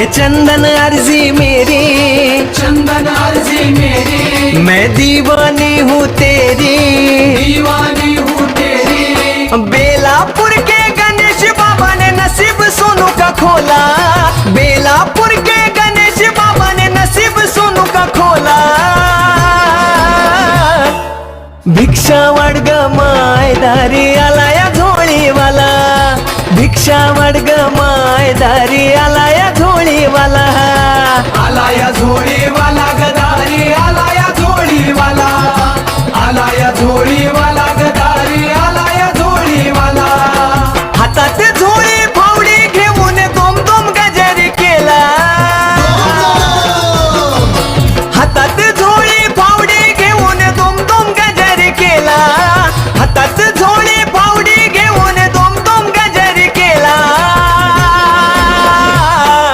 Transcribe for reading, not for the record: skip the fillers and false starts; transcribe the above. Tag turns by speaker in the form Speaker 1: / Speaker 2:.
Speaker 1: ये चंदन अर्जी मेरी,
Speaker 2: चंदन अर्जी मेरी,
Speaker 1: मैं दीवानी हूँ तेरी,
Speaker 2: दीवानी हूँ तेरी।
Speaker 1: बेलापुर के गणेश बाबा ने नसीब सोनू का खोला, बेलापुर के गणेश बाबा ने नसीब सोनू का खोला। भिक्षा वाढ ग माय दारी आला या झोळीवाला, भिक्षा वाढ ग माय दारी आला या